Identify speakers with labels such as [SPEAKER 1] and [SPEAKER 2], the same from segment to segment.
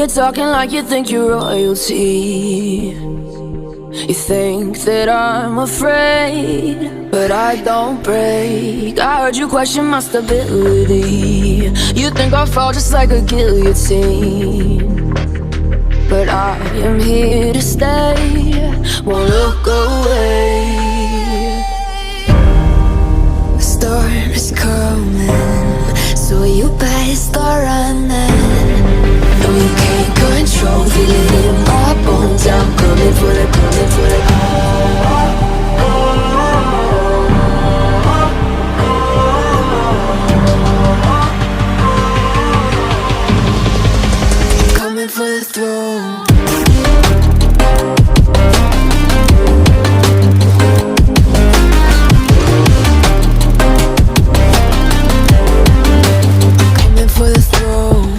[SPEAKER 1] You're talking like you think you're royalty. You think that I'm afraid, but I don't break. I heard you question my stability. You think I'll fall just like a guillotine, but I am here to stay, won't look away. The storm is coming, so you better start running. No, you can't control, feel it in my bones. I'm coming for it, coming for it. Coming for the throne. Coming for the throne.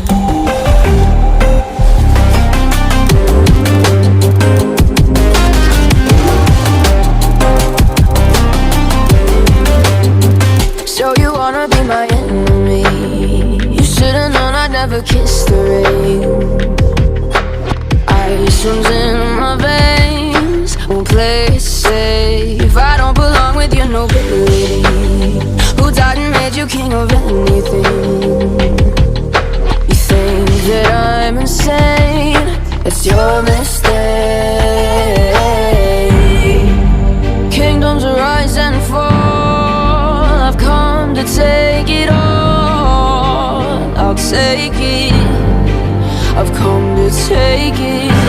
[SPEAKER 1] So you wanna be my enemy? You should've known I'd never kiss the rain. Ice runs in my veins, won't play it safe. I don't belong with your nobility. Who died and made you king of anything? You think that I'm insane? It's your mistake. Kingdoms rise and fall, I've come to take it all. I'll take it, I've come to take it.